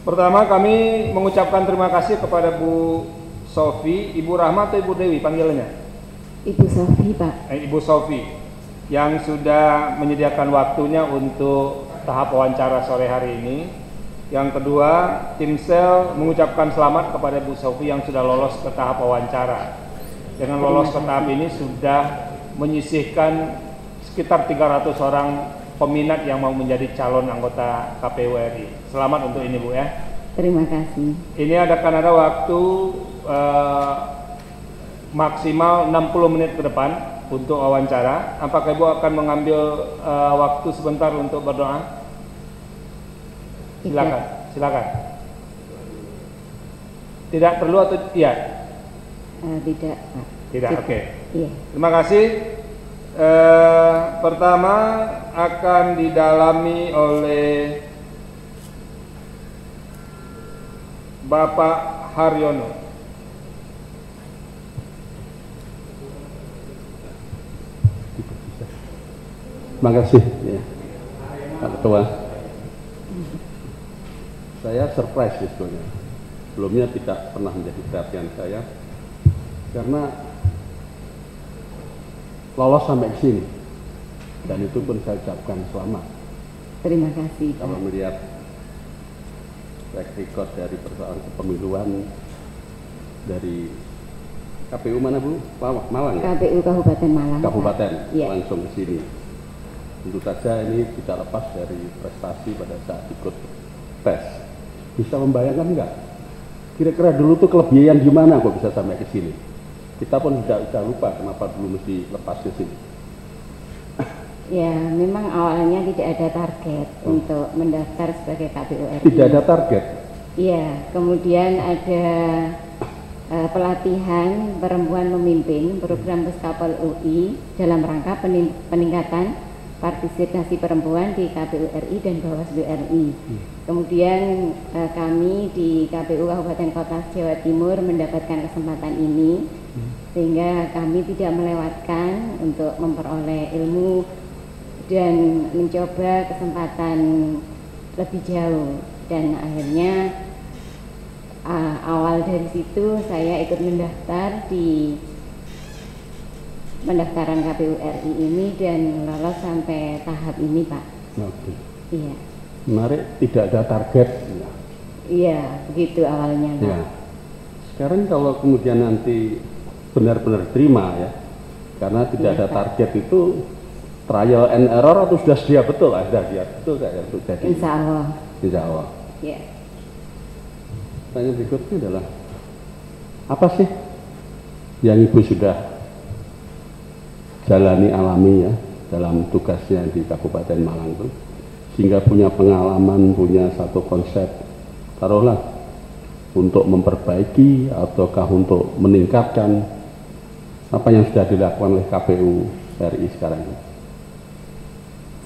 Pertama kami mengucapkan terima kasih kepada Bu Sofi, Ibu Rahma atau Ibu Dewi panggilannya? Ibu Sofi, Pak. Ibu Sofi yang sudah menyediakan waktunya untuk tahap wawancara sore hari ini. Yang kedua, tim sel mengucapkan selamat kepada Bu Sofi yang sudah lolos ke tahap wawancara. Dengan lolos ke tahap ini sudah menyisihkan sekitar 300 orang peminat yang mau menjadi calon anggota KPU RI. Selamat untuk ini, Bu, ya. Terima kasih. Ini akan ada waktu maksimal 60 menit ke depan untuk wawancara. Apakah Ibu akan mengambil waktu sebentar untuk berdoa? Silakan, silakan. Tidak perlu atau iya? Tidak, Pak. Tidak, oke. Iya. Terima kasih. Pertama akan didalami oleh Bapak Haryono. Terima kasih, ya, Pak Ketua. Saya surprise sebetulnya. Sebelumnya tidak pernah menjadi perhatian saya karena lolos sampai ke sini, dan itu pun saya ucapkan selamat. Terima kasih, Pak. Kalau melihat track record dari persoalan kepemiluan dari KPU mana, Bu? Malang, ya? KPU Kabupaten Malang. Kabupaten, ya. Langsung ke sini. Tentu saja ini tidak lepas dari prestasi pada saat ikut tes. Bisa membayangkan enggak? Kira-kira dulu tuh kelebihan gimana kok bisa sampai ke sini? Kita pun sudah lupa kenapa dulu mesti lepas ke sini. Ya, memang awalnya tidak ada target untuk mendaftar sebagai KPU RI. Tidak ada target? Iya, kemudian ada pelatihan perempuan memimpin program Puskapol UI dalam rangka peningkatan partisipasi perempuan di KPU RI dan Bawaslu RI. Kemudian kami di KPU Kabupaten Kota Jawa Timur mendapatkan kesempatan ini, sehingga kami tidak melewatkan untuk memperoleh ilmu dan mencoba kesempatan lebih jauh. Dan akhirnya awal dari situ saya ikut mendaftar di pendaftaran KPU RI ini dan lolos sampai tahap ini, Pak. Oke. Iya. Menarik, tidak ada target. Iya, begitu awalnya, Pak. Ya. Sekarang kalau kemudian nanti benar-benar terima, ya, karena tidak Iya, ada Pak. target itu trial and error atau sudah dia betul? Sudah dia betul kayak untuk jadi. Insya Allah. Insya Allah. Ya. Pertanyaan berikutnya adalah apa sih yang Ibu sudah jalani alami, ya, dalam tugasnya di Kabupaten Malang itu, sehingga punya pengalaman, punya satu konsep, taruhlah untuk memperbaiki ataukah untuk meningkatkan apa yang sudah dilakukan oleh KPU RI sekarang ini?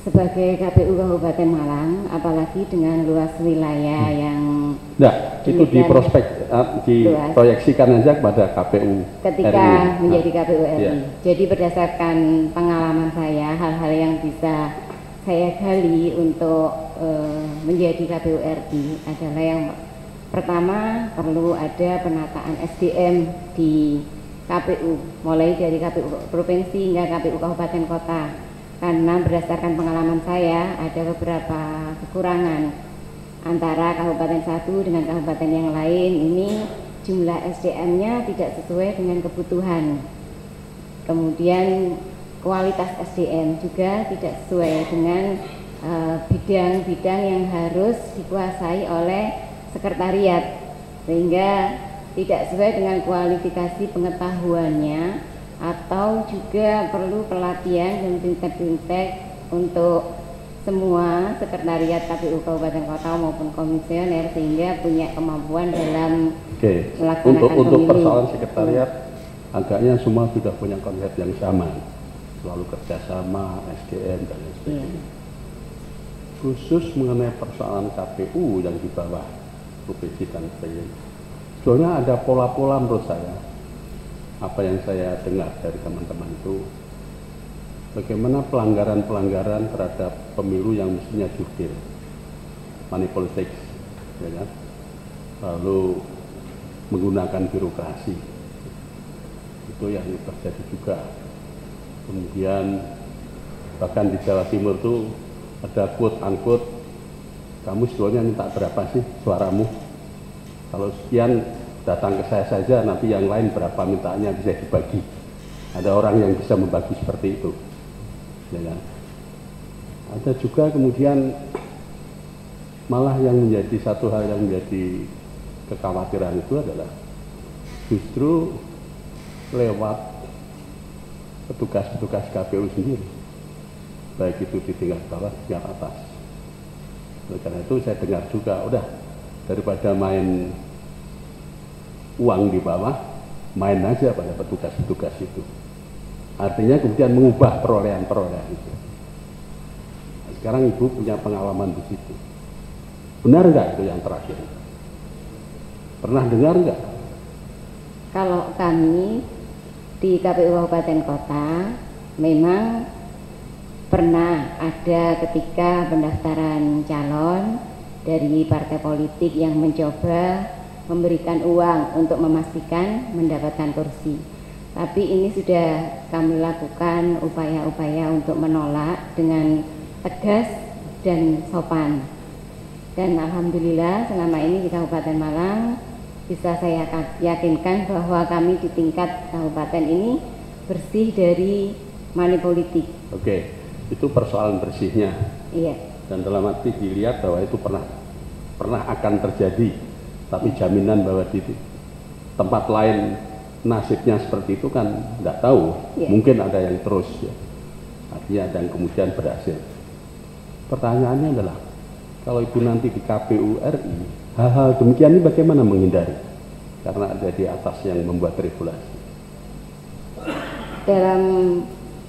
Sebagai KPU Kabupaten Malang, apalagi dengan luas wilayah yang Nah, itu di prospek, diproyeksikan aja kepada KPU ketika RI. menjadi KPU RI. Ya. Jadi berdasarkan pengalaman saya, hal-hal yang bisa saya gali untuk menjadi KPU RI adalah yang pertama, perlu ada penataan SDM di KPU, mulai dari KPU Provinsi hingga KPU Kabupaten Kota. Karena berdasarkan pengalaman saya ada beberapa kekurangan antara kabupaten satu dengan kabupaten yang lain. Ini jumlah SDM-nya tidak sesuai dengan kebutuhan. Kemudian kualitas SDM juga tidak sesuai dengan bidang-bidang yang harus dikuasai oleh sekretariat, sehingga tidak sesuai dengan kualifikasi pengetahuannya, atau juga perlu pelatihan dan fintech untuk semua sekretariat KPU Kabupaten Kota maupun komisioner, sehingga punya kemampuan dalam melaksanakan untuk pemilu. persoalan sekretariat agaknya semua sudah punya konsep yang sama, selalu kerjasama, SDM dan lain sebagainya. Khusus mengenai persoalan KPU yang di bawah provinsi dan sebagainya, sebetulnya ada pola-pola menurut saya. Apa yang saya dengar dari teman-teman itu, bagaimana pelanggaran-pelanggaran terhadap pemilu yang mestinya jurdil, money politics, ya kan? lalu menggunakan birokrasi. Itu yang terjadi juga. Kemudian bahkan di Jawa Timur tuh ada quote unquote, kamu sebetulnya minta berapa sih suaramu? Kalau sekian datang ke saya saja, nanti yang lain berapa mintanya bisa dibagi. Ada orang yang bisa membagi seperti itu. Ya kan? Ada juga kemudian malah yang menjadi satu hal yang menjadi kekhawatiran itu adalah justru lewat petugas-petugas KPU sendiri, baik itu di tingkat bawah, tingkat atas. Oleh karena itu saya dengar juga, udah daripada main uang di bawah, main aja pada petugas-petugas itu. Artinya kemudian mengubah perolehan-perolehan itu. Nah, sekarang Ibu punya pengalaman di situ. Benar nggak itu yang terakhir? Pernah dengar nggak? Kalau kami di KPU Kabupaten Kota memang pernah ada ketika pendaftaran calon dari partai politik yang mencoba memberikan uang untuk memastikan mendapatkan kursi. Tapi ini sudah kami lakukan upaya-upaya untuk menolak dengan tegas dan sopan. Dan alhamdulillah selama ini di Kabupaten Malang bisa saya yakinkan bahwa kami di tingkat kabupaten ini bersih dari money politik. Oke, itu persoalan bersihnya. Iya. Dan dalam arti dilihat bahwa itu pernah akan terjadi, tapi jaminan bahwa di tempat lain nasibnya seperti itu kan tidak tahu. Iya. Mungkin ada yang terus ya, artinya ada yang kemudian berhasil. Pertanyaannya adalah, kalau Ibu nanti di KPU RI, hal-hal demikian ini bagaimana menghindari? Karena ada di atas yang membuat regulasi. Dalam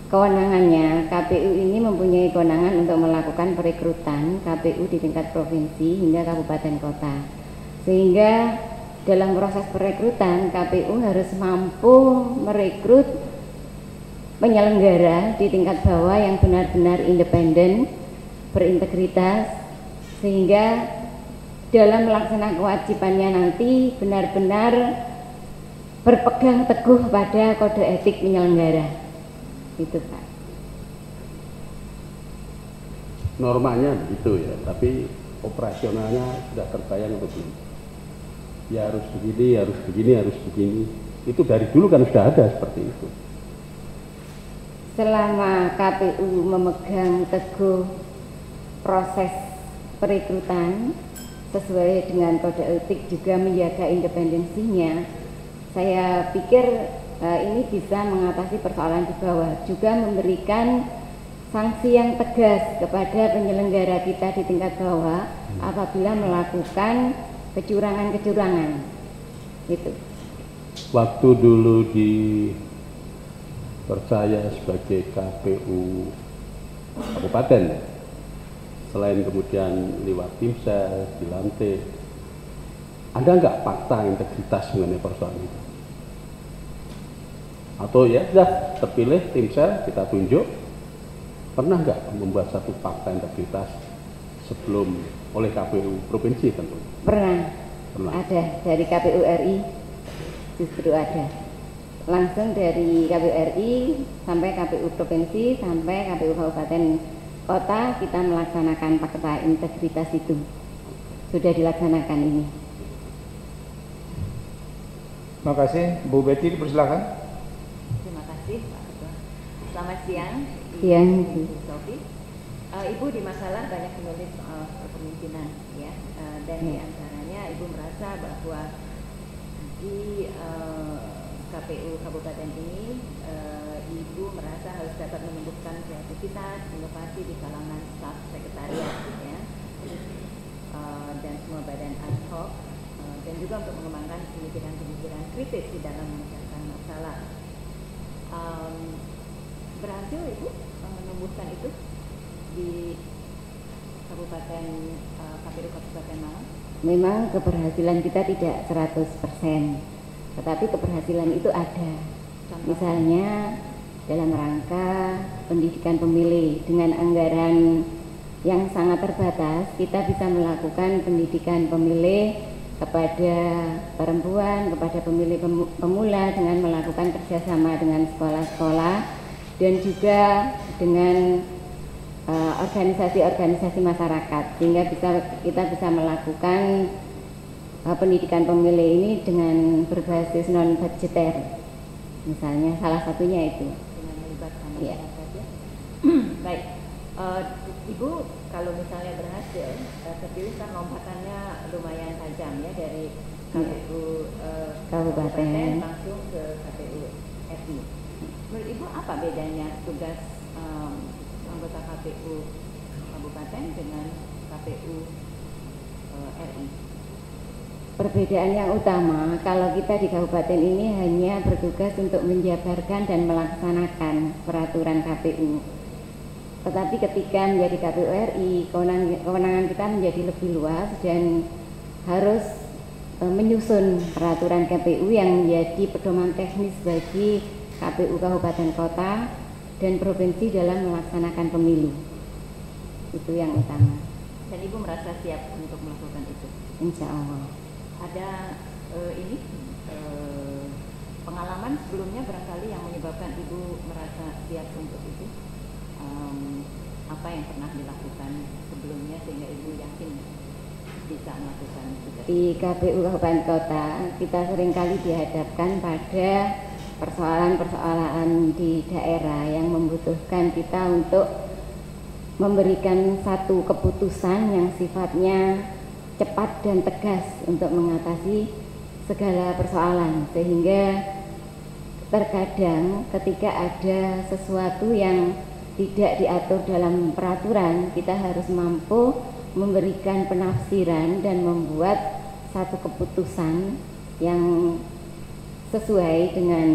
kewenangannya, KPU ini mempunyai kewenangan untuk melakukan perekrutan KPU di tingkat provinsi hingga kabupaten kota. Sehingga dalam proses perekrutan, KPU harus mampu merekrut penyelenggara di tingkat bawah yang benar-benar independen, berintegritas, sehingga dalam melaksanakan kewajibannya nanti benar-benar berpegang teguh pada kode etik penyelenggara. Itu Pak. Normanya begitu ya, tapi operasionalnya sudah terbayang atau belum? Ya harus begini, harus begini, harus begini. Itu dari dulu kan sudah ada seperti itu. Selama KPU memegang teguh proses perekrutan sesuai dengan kode etik, juga menjaga independensinya, saya pikir ini bisa mengatasi persoalan di bawah, juga memberikan sanksi yang tegas kepada penyelenggara kita di tingkat bawah apabila melakukan kecurangan-kecurangan. Itu. Waktu dulu dipercaya sebagai KPU kabupaten, selain kemudian lewat timsel, dilantik, ada nggak fakta integritas mengenai persoalan itu? Atau ya sudah terpilih timsel, kita tunjuk, pernah nggak membuat satu fakta integritas sebelum oleh KPU provinsi tentu? Pernah. Pernah. Ada dari KPU RI, justru ada. Langsung dari KPU RI sampai KPU provinsi sampai KPU kabupaten kota kita melaksanakan fakta integritas itu. Sudah dilaksanakan ini. Terima kasih, Bu Betty, dipersilakan. Terima kasih Pak Ketua. Selamat siang. Siang. Ibu Sofi. Ibu di masalah banyak menulis soal kepemimpinan ya, dan di antaranya Ibu merasa bahwa di KPU kabupaten ini Ibu merasa harus dapat menumbuhkan kreativitas, inovasi di kalangan staf sekretariat ya, dan semua badan ad hoc, dan juga untuk mengembangkan pemikiran-pemikiran kritis di dalam memecahkan masalah. Berhasil Ibu menumbuhkan itu di Kabupaten KPU Kabupaten Malang? Memang keberhasilan kita tidak 100%, tetapi keberhasilan itu ada. Misalnya dalam rangka pendidikan pemilih, dengan anggaran yang sangat terbatas, kita bisa melakukan pendidikan pemilih kepada perempuan, kepada pemilih pemula dengan melakukan kerjasama dengan sekolah-sekolah dan juga dengan organisasi-organisasi masyarakat, sehingga kita bisa melakukan pendidikan pemilih ini dengan berbasis non budgeter, misalnya salah satunya itu dengan melibatkan ya. Baik, Ibu kalau misalnya berhasil terpilih kan lompatannya lumayan tajam ya, dari KPU Kabupaten langsung ke KPU RI. Menurut Ibu apa bedanya tugas anggota KPU Kabupaten dengan KPU RI? Perbedaan yang utama, kalau kita di kabupaten ini hanya bertugas untuk menjabarkan dan melaksanakan peraturan KPU. Tetapi ketika menjadi KPU RI, kewenangan kita menjadi lebih luas dan harus menyusun peraturan KPU yang menjadi pedoman teknis bagi KPU kabupaten kota dan provinsi dalam melaksanakan pemilu. Itu yang utama. Dan Ibu merasa siap untuk melakukan itu? Insya Allah. Ada pengalaman sebelumnya barangkali yang menyebabkan Ibu merasa siap untuk itu? Apa yang pernah dilakukan sebelumnya sehingga Ibu yakin bisa melakukan itu? Di KPU Kabupaten Kota kita seringkali dihadapkan pada persoalan-persoalan di daerah yang membutuhkan kita untuk memberikan satu keputusan yang sifatnya cepat dan tegas untuk mengatasi segala persoalan, sehingga terkadang ketika ada sesuatu yang tidak diatur dalam peraturan, kita harus mampu memberikan penafsiran dan membuat satu keputusan yang sesuai dengan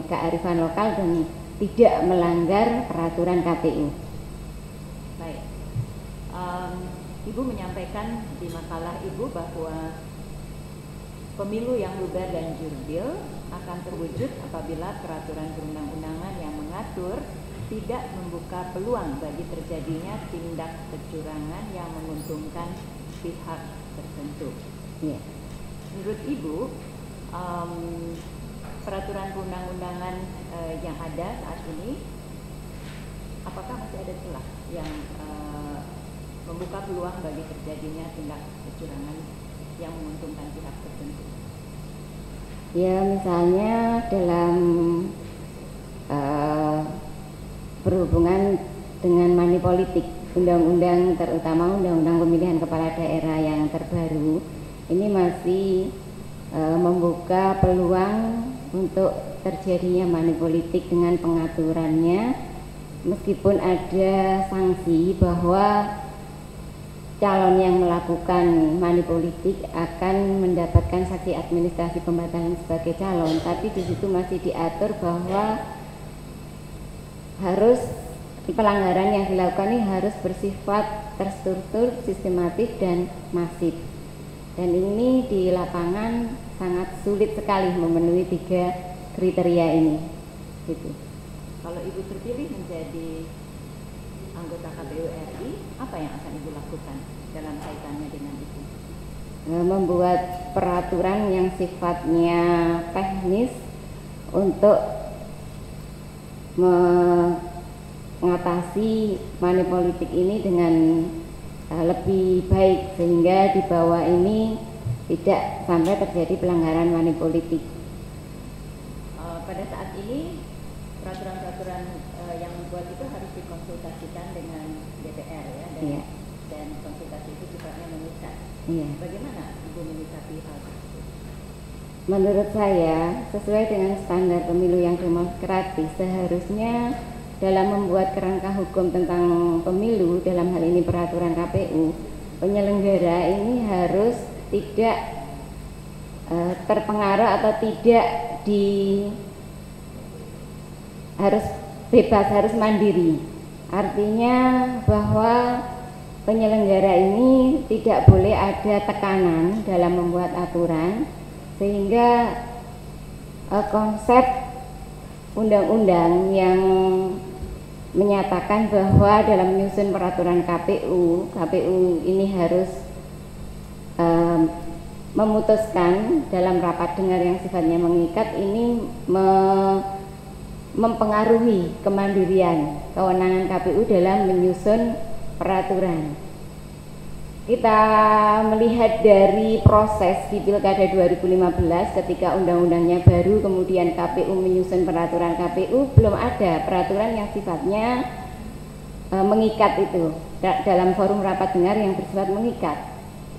kearifan lokal dan tidak melanggar peraturan KPU. Baik, Ibu menyampaikan di makalah Ibu bahwa pemilu yang luber dan jurdil akan terwujud apabila peraturan perundang-undangan yang mengatur tidak membuka peluang bagi terjadinya tindak kecurangan yang menguntungkan pihak tertentu. Ya. Menurut Ibu, peraturan perundang-undangan yang ada saat ini, apakah masih ada celah yang membuka peluang bagi terjadinya tindak kecurangan yang menguntungkan pihak tertentu? Ya, misalnya dalam berhubungan dengan money politik, undang-undang terutama undang-undang pemilihan kepala daerah yang terbaru ini masih membuka peluang untuk terjadinya money politik dengan pengaturannya, meskipun ada sanksi bahwa calon yang melakukan money politik akan mendapatkan sanksi administrasi pembatalan sebagai calon, tapi di situ masih diatur bahwa harus pelanggaran yang dilakukan ini harus bersifat terstruktur, sistematis dan masif. Dan ini di lapangan sangat sulit sekali memenuhi 3 kriteria ini. Gitu. Kalau Ibu terpilih menjadi anggota KPU RI, apa yang akan Ibu lakukan dalam kaitannya dengan itu? Membuat peraturan yang sifatnya teknis untuk mengatasi money politik ini dengan lebih baik, sehingga di bawah ini tidak sampai terjadi pelanggaran money politik. Pada saat ini peraturan-peraturan yang membuat itu harus dikonsultasikan dengan DPR ya, dan konsultasi itu sifatnya mengikat. Iya. Bagaimana Ibu menyikapi hal tersebut? Menurut saya, sesuai dengan standar pemilu yang demokratis, seharusnya dalam membuat kerangka hukum tentang pemilu, dalam hal ini peraturan KPU, penyelenggara ini harus tidak terpengaruh atau tidak harus bebas, harus mandiri. Artinya bahwa penyelenggara ini tidak boleh ada tekanan dalam membuat aturan, sehingga konsep undang-undang yang menyatakan bahwa dalam menyusun peraturan KPU ini harus memutuskan dalam rapat dengar yang sifatnya mengikat ini mempengaruhi kemandirian kewenangan KPU dalam menyusun peraturan. Kita melihat dari proses di Pilkada 2015 ketika undang-undangnya baru, kemudian KPU menyusun peraturan KPU, belum ada peraturan yang sifatnya mengikat itu dalam forum rapat dengar yang bersifat mengikat.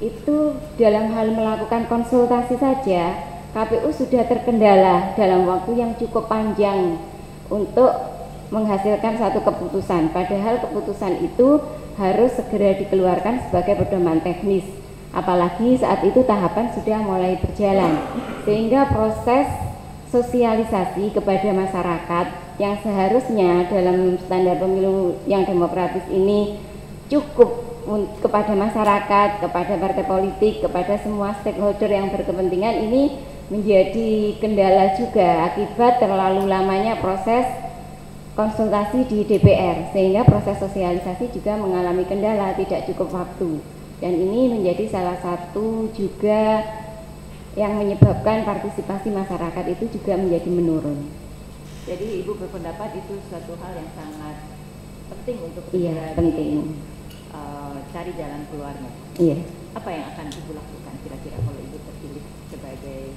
Itu dalam hal melakukan konsultasi saja KPU sudah terkendala dalam waktu yang cukup panjang untuk menghasilkan satu keputusan, padahal keputusan itu harus segera dikeluarkan sebagai pedoman teknis, apalagi saat itu tahapan sudah mulai berjalan, sehingga proses sosialisasi kepada masyarakat yang seharusnya dalam standar pemilu yang demokratis ini cukup kepada masyarakat, kepada partai politik, kepada semua stakeholder yang berkepentingan, ini menjadi kendala juga akibat terlalu lamanya proses konsultasi di DPR, sehingga proses sosialisasi juga mengalami kendala, tidak cukup waktu, dan ini menjadi salah satu juga yang menyebabkan partisipasi masyarakat itu juga menjadi menurun. Jadi Ibu berpendapat itu suatu hal yang sangat penting untuk penting. Cari jalan keluarnya. Iya. Apa yang akan Ibu lakukan kira-kira kalau Ibu terpilih sebagai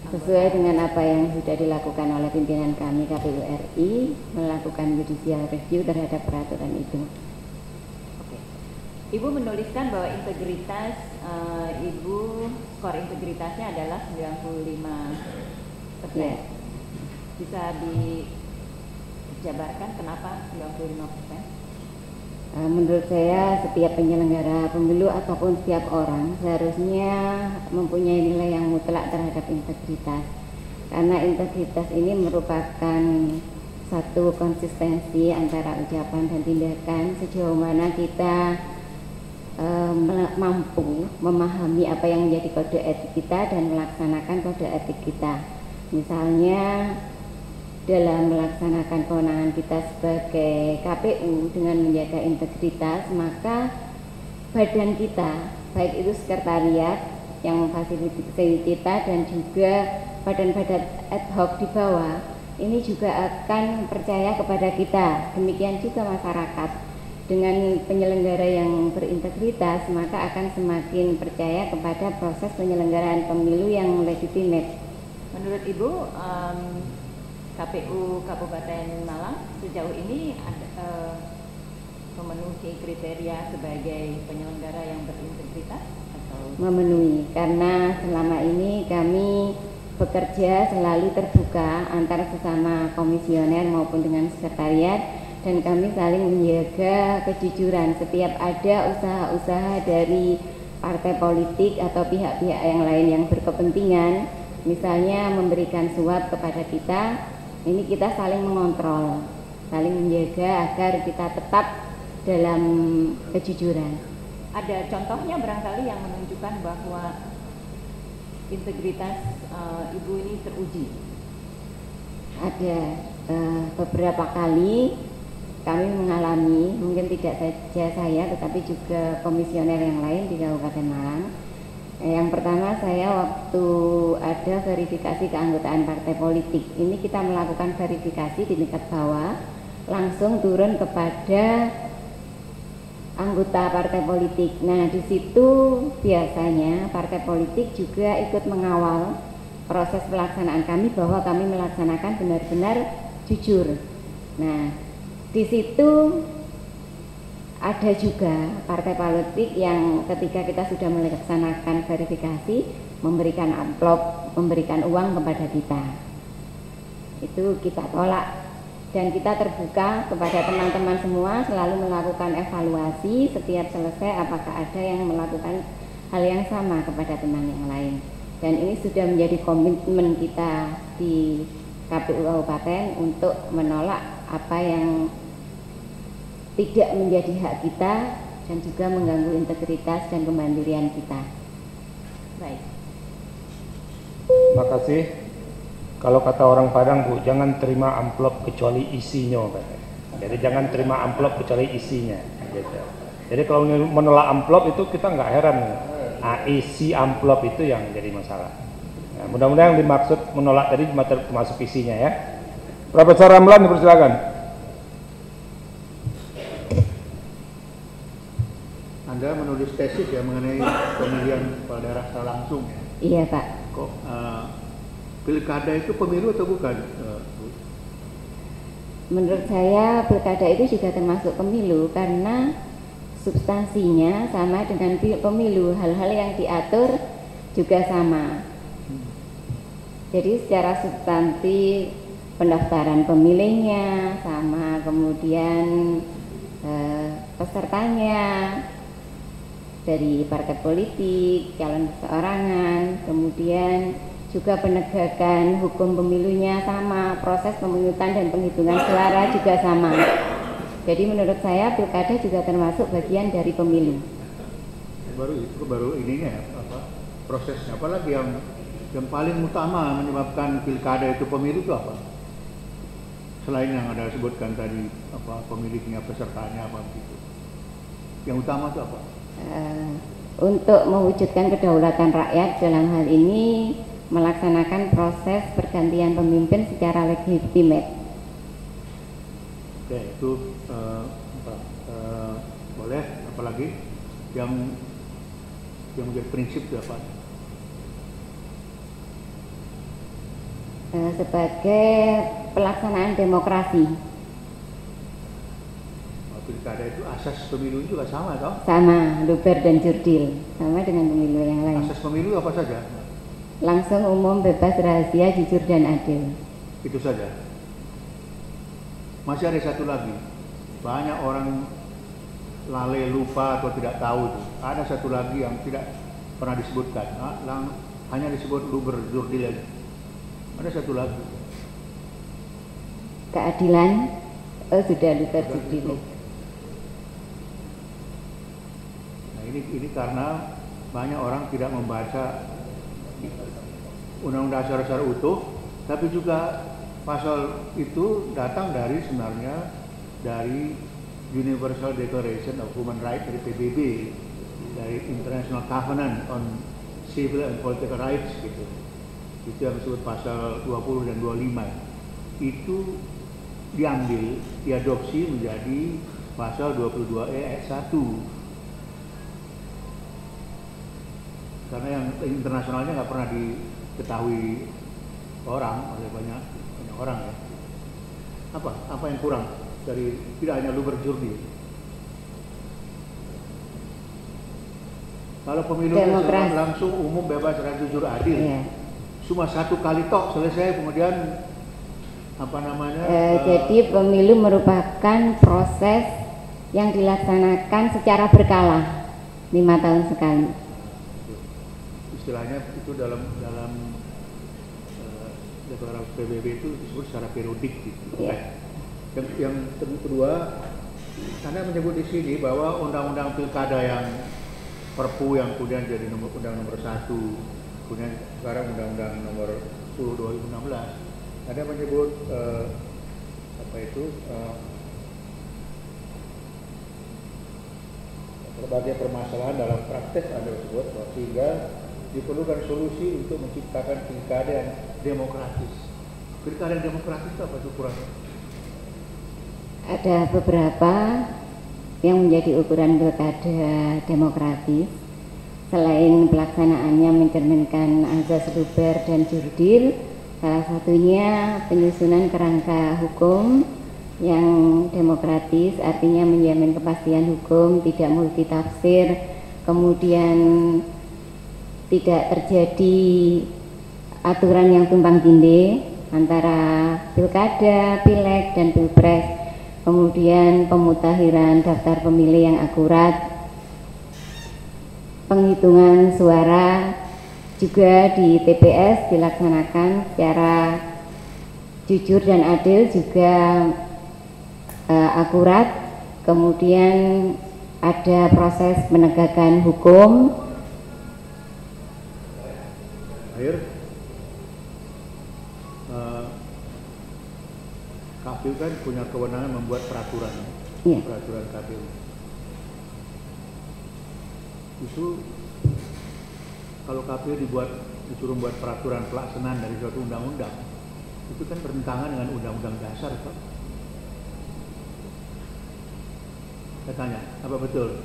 sesuai dengan apa yang sudah dilakukan oleh pimpinan kami KPU RI, melakukan judicial review terhadap peraturan itu. Oke. Ibu menuliskan bahwa integritas Ibu, skor integritasnya adalah 95%. Ya. Bisa dijabarkan kenapa 95%? Menurut saya setiap penyelenggara pemilu ataupun setiap orang seharusnya mempunyai nilai yang mutlak terhadap integritas, karena integritas ini merupakan satu konsistensi antara ucapan dan tindakan sejauh mana kita mampu memahami apa yang menjadi kode etik kita dan melaksanakan kode etik kita. Misalnya dalam melaksanakan kewenangan kita sebagai KPU dengan menjaga integritas, maka badan kita, baik itu sekretariat yang memfasilitasi kita dan juga badan-badan ad hoc di bawah, ini juga akan percaya kepada kita. Demikian juga masyarakat, dengan penyelenggara yang berintegritas, maka akan semakin percaya kepada proses penyelenggaraan pemilu yang legitimate. Menurut Ibu, KPU Kabupaten Malang sejauh ini memenuhi kriteria sebagai penyelenggara yang berintegritas atau? Memenuhi, karena selama ini kami bekerja selalu terbuka antara sesama komisioner maupun dengan sekretariat, dan kami saling menjaga kejujuran. Setiap ada usaha-usaha dari partai politik atau pihak-pihak yang lain yang berkepentingan, misalnya memberikan suap kepada kita, ini kita saling mengontrol, saling menjaga agar kita tetap dalam kejujuran. Ada contohnya barangkali yang menunjukkan bahwa integritas Ibu ini teruji? Ada beberapa kali kami mengalami, mungkin tidak saja saya tetapi juga komisioner yang lain di Kabupaten Malang. Yang pertama, saya waktu ada verifikasi keanggotaan partai politik, ini kita melakukan verifikasi di tingkat bawah, langsung turun kepada anggota partai politik. Nah, di situ biasanya partai politik juga ikut mengawal proses pelaksanaan kami, bahwa kami melaksanakan benar-benar jujur. Nah, di situ ada juga partai politik yang ketika kita sudah melaksanakan verifikasi memberikan amplop, memberikan uang kepada kita. Itu kita tolak, dan kita terbuka kepada teman-teman semua selalu melakukan evaluasi setiap selesai apakah ada yang melakukan hal yang sama kepada teman yang lain. Dan ini sudah menjadi komitmen kita di KPU Kabupaten untuk menolak apa yang tidak menjadi hak kita dan juga mengganggu integritas dan kemandirian kita. Baik. Makasih. Kalau kata orang Padang, Bu, jangan terima amplop kecuali isinya, katanya. Jadi jangan terima amplop kecuali isinya. Gitu. Jadi kalau menolak amplop itu kita nggak heran. isi amplop itu yang jadi masalah. Ya, mudah-mudahan yang dimaksud menolak tadi termasuk isinya ya. Profesor Ramlan dipersilakan. Anda menulis tesis ya mengenai pemilihan kepala daerah secara langsung ya? Iya Pak. Kok pilkada itu pemilu atau bukan? Menurut saya pilkada itu juga termasuk pemilu karena substansinya sama dengan pemilu, hal-hal yang diatur juga sama. Jadi secara substansi pendaftaran pemilihnya sama, kemudian pesertanya dari partai politik, calon perseorangan, kemudian juga penegakan hukum pemilunya sama, proses pemungutan dan penghitungan suara juga sama. Jadi menurut saya pilkada juga termasuk bagian dari pemilu. Baru ininya prosesnya, apalagi yang paling utama menyebabkan pilkada itu pemilu itu apa? Selain yang ada sebutkan tadi pemilihnya, pesertanya apa begitu. Yang utama itu apa? Untuk mewujudkan kedaulatan rakyat dalam hal ini melaksanakan proses pergantian pemimpin secara legitimate. Oke, itu boleh. Apalagi yang menjadi prinsip itu apa? Sebagai pelaksanaan demokrasi. Pilkada itu asas pemilu juga sama toh? Sama, luber dan jurdil, sama dengan pemilu yang lain. Asas pemilu apa saja? Langsung, umum, bebas, rahasia, jujur dan adil. Itu saja. Masih ada satu lagi. Banyak orang lalai, lupa atau tidak tahu itu. Ada satu lagi yang tidak pernah disebutkan. Hanya disebut luber, jurdil aja. Ada satu lagi. Keadilan, sudah luber, jurdil. Ini karena banyak orang tidak membaca Undang-Undang Dasar secara utuh, tapi juga pasal itu datang dari sebenarnya dari Universal Declaration of Human Rights dari PBB, dari International Covenant on Civil and Political Rights gitu. Itu yang disebut pasal 20 dan 25. Itu diambil, diadopsi menjadi pasal 22E ayat 1. Karena yang internasionalnya nggak pernah diketahui oleh banyak orang ya. Apa yang kurang dari tidak hanya luber jurdil? Kalau pemilu langsung, umum, bebas, dan jujur, adil, cuma satu kali tok selesai, kemudian jadi pemilu merupakan proses yang dilaksanakan secara berkala 5 tahun sekali. Istilahnya itu dalam deklarasi PBB itu disebut secara periodik gitu. Yang kedua, Anda menyebut di sini bahwa undang-undang pilkada yang Perpu yang kemudian jadi undang nomor 1, kemudian sekarang undang-undang nomor 10 2016, Anda menyebut berbagai permasalahan dalam praktek Anda sebut sehingga diperlukan solusi untuk menciptakan pilkada yang demokratis. Pilkada yang demokratis itu apa ukurannya? Ada beberapa yang menjadi ukuran pilkada demokratis. Selain pelaksanaannya mencerminkan azas luber dan jurdil, salah satunya penyusunan kerangka hukum yang demokratis, artinya menjamin kepastian hukum, tidak multitafsir, kemudian tidak terjadi aturan yang tumpang tindih antara pilkada, pileg, dan pilpres, kemudian pemutakhiran daftar pemilih yang akurat, penghitungan suara juga di TPS dilaksanakan secara jujur dan adil juga akurat, kemudian ada proses penegakan hukum. KPU kan punya kewenangan membuat peraturan, peraturan KPU. Itu kalau KPU disuruh buat peraturan pelaksanaan dari suatu undang-undang, itu kan bertentangan dengan undang-undang dasar, Pak. Saya tanya, apa betul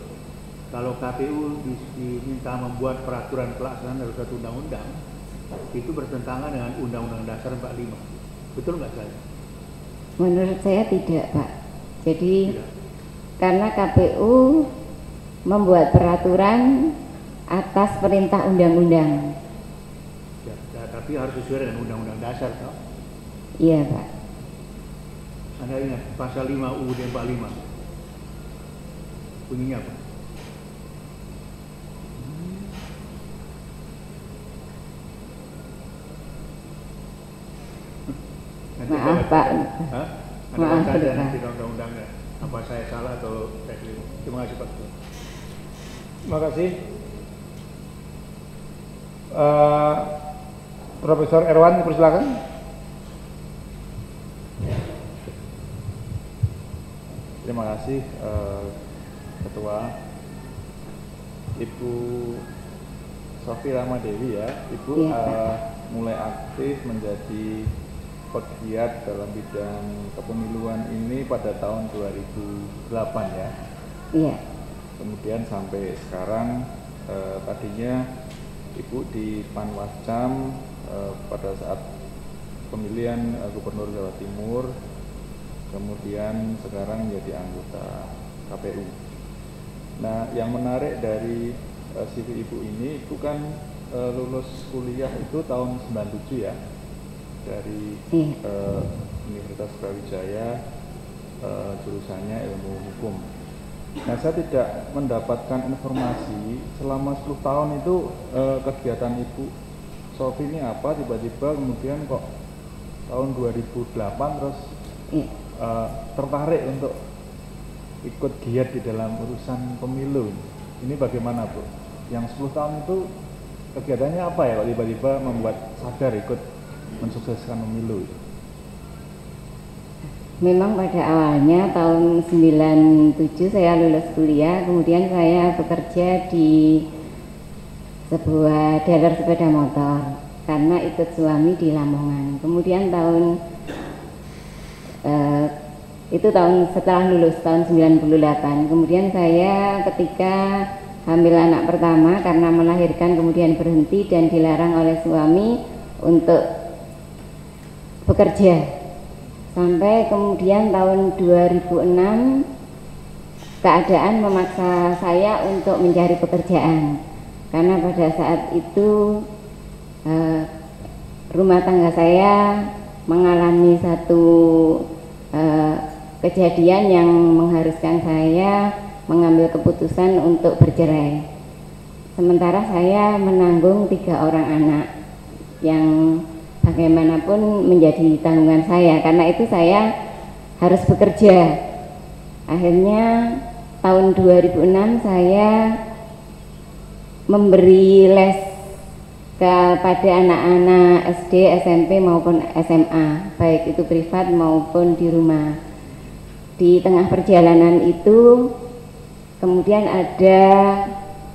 kalau KPU diminta membuat peraturan pelaksanaan dari suatu undang-undang, itu bertentangan dengan Undang-Undang Dasar 45? Betul nggak saya? Menurut saya tidak, Pak. Jadi Tidak. karena KPU membuat peraturan atas perintah undang-undang. Ya, tapi harus sesuai dengan Undang-Undang Dasar, Pak. Iya, Pak. Anda ingat pasal 5 UUD 45 bunyinya apa? Maaf, Pak. Hah? Anda Maaf, baca aja Pak. nanti undang-undangnya. Apa saya salah atau saya keliru? Terima kasih, Pak. Terima kasih. Profesor Erwan, persilakan. Terima kasih Ketua Ibu Sofi Rahmadewi ya. Ibu mulai aktif menjadi pegiat dalam bidang kepemiluan ini pada tahun 2008 ya. Iya. Kemudian sampai sekarang tadinya Ibu di Panwascam pada saat pemilihan Gubernur Jawa Timur, kemudian sekarang menjadi anggota KPU. Nah, yang menarik dari CV Ibu ini, Ibu kan lulus kuliah itu tahun 97 ya, dari Universitas Brawijaya, jurusannya ilmu hukum. Nah, saya tidak mendapatkan informasi selama 10 tahun itu kegiatan Ibu Sofi ini apa, tiba-tiba kemudian kok tahun 2008 terus tertarik untuk ikut giat di dalam urusan pemilu. Ini bagaimana, Bu? Yang 10 tahun itu kegiatannya apa ya kok tiba-tiba membuat sadar ikut mensukseskan pemilu? Memang pada awalnya tahun 97 saya lulus kuliah, kemudian saya bekerja di sebuah dealer sepeda motor karena ikut suami di Lamongan. Kemudian itu tahun setelah lulus tahun 98. Kemudian saya ketika hamil anak pertama karena melahirkan kemudian berhenti dan dilarang oleh suami untuk bekerja. Sampai kemudian tahun 2006 keadaan memaksa saya untuk mencari pekerjaan. Karena pada saat itu rumah tangga saya mengalami satu kejadian yang mengharuskan saya mengambil keputusan untuk bercerai. Sementara saya menanggung 3 orang anak yang bagaimanapun menjadi tanggungan saya, karena itu saya harus bekerja. Akhirnya tahun 2006 saya memberi les kepada anak-anak SD, SMP maupun SMA, baik itu privat maupun di rumah. Di tengah perjalanan itu kemudian ada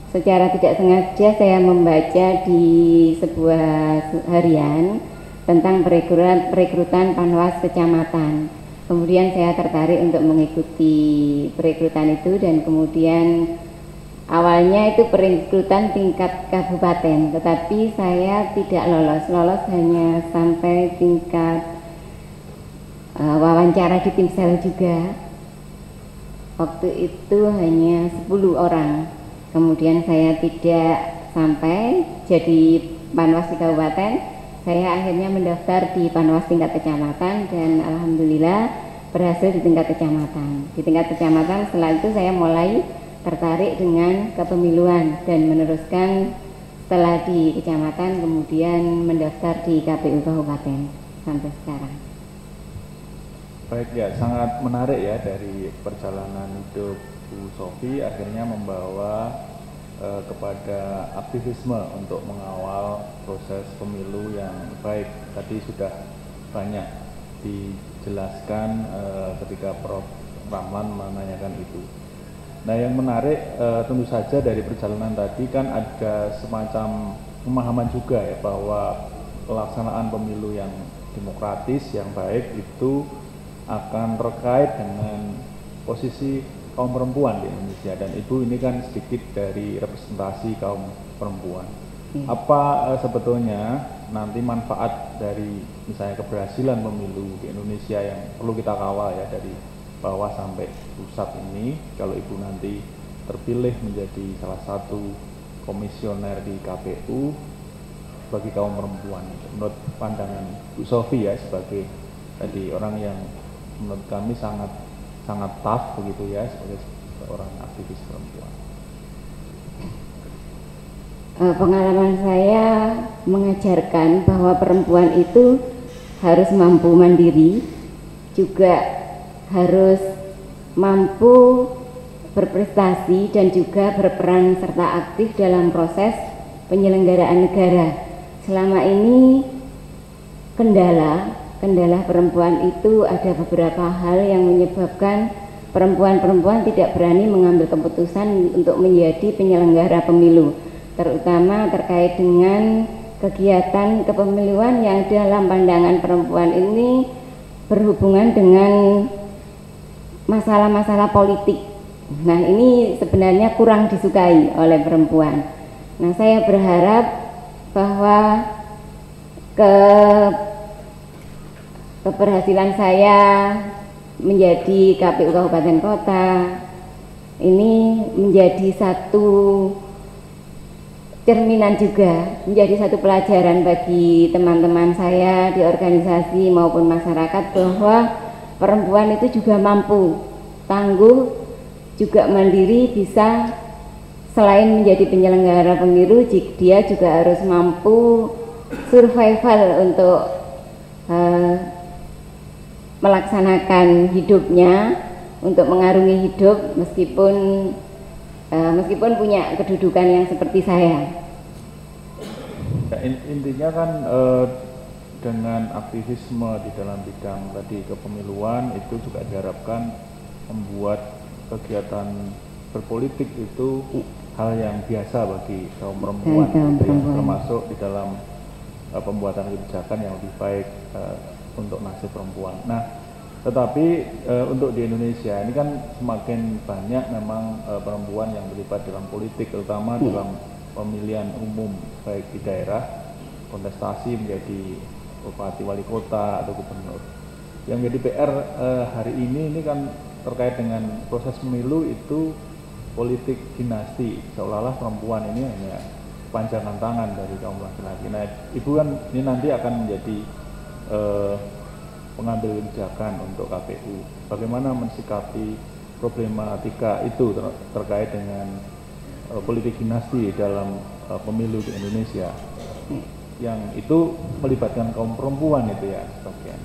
secara tidak sengaja saya membaca di sebuah harian tentang perekrutan Panwas kecamatan. Kemudian saya tertarik untuk mengikuti perekrutan itu, dan kemudian awalnya itu perekrutan tingkat kabupaten, tetapi saya tidak lolos hanya sampai tingkat wawancara di Timsel juga. Waktu itu hanya 10 orang. Kemudian saya tidak sampai jadi Panwas di kabupaten. Saya akhirnya mendaftar di Panwas tingkat kecamatan dan alhamdulillah berhasil di tingkat kecamatan. Di tingkat kecamatan setelah itu saya mulai tertarik dengan kepemiluan dan meneruskan setelah di kecamatan kemudian mendaftar di KPU kabupaten sampai sekarang. Baik ya, sangat menarik ya dari perjalanan hidup Bu Sofi akhirnya membawa kepada aktivisme untuk mengawal proses pemilu yang baik. Tadi sudah banyak dijelaskan ketika Prof. Ramlan menanyakan itu. Nah, yang menarik tentu saja dari perjalanan tadi kan ada semacam pemahaman juga ya bahwa pelaksanaan pemilu yang demokratis yang baik itu akan terkait dengan posisi kaum perempuan di Indonesia, dan Ibu ini kan sedikit dari representasi kaum perempuan. Apa sebetulnya nanti manfaat dari misalnya keberhasilan pemilu di Indonesia yang perlu kita kawal ya dari bawah sampai pusat ini, kalau Ibu nanti terpilih menjadi salah satu komisioner di KPU bagi kaum perempuan, menurut pandangan Bu Sofi ya, sebagai tadi orang yang menurut kami sangat tough begitu ya, sebagai seorang aktivis perempuan. Pengalaman saya mengajarkan bahwa perempuan itu harus mampu mandiri, juga harus mampu berprestasi dan juga berperan serta aktif dalam proses penyelenggaraan negara. Selama ini kendala perempuan itu ada beberapa hal yang menyebabkan perempuan-perempuan tidak berani mengambil keputusan untuk menjadi penyelenggara pemilu, terutama terkait dengan kegiatan kepemiluan yang dalam pandangan perempuan ini berhubungan dengan masalah-masalah politik. Nah, ini sebenarnya kurang disukai oleh perempuan. Nah, saya berharap bahwa keberhasilan saya menjadi KPU Kabupaten Kota ini menjadi satu cerminan juga, menjadi satu pelajaran bagi teman-teman saya di organisasi maupun masyarakat bahwa perempuan itu juga mampu, tangguh, juga mandiri, bisa selain menjadi penyelenggara pemilu, dia juga harus mampu survival untuk melaksanakan hidupnya, untuk mengarungi hidup meskipun punya kedudukan yang seperti saya. Intinya kan dengan aktivisme di dalam bidang tadi kepemiluan itu juga diharapkan membuat kegiatan berpolitik itu hal yang biasa bagi kaum perempuan, termasuk di dalam pembuatan kebijakan yang lebih baik untuk nasib perempuan. Nah, tetapi untuk di Indonesia ini kan semakin banyak memang perempuan yang terlibat dalam politik, terutama dalam pemilihan umum baik di daerah, kontestasi menjadi bupati, wali kota atau gubernur. Yang jadi PR hari ini kan terkait dengan proses pemilu itu politik dinasti, seolah-olah perempuan ini hanya panjangan tangan dari kaum laki-laki. Nah, Ibu kan ini nanti akan menjadi pengambil kebijakan untuk KPU. Bagaimana mensikapi problematika itu terkait dengan politik dinasti dalam pemilu di Indonesia, yang itu melibatkan kaum perempuan itu ya sebagian.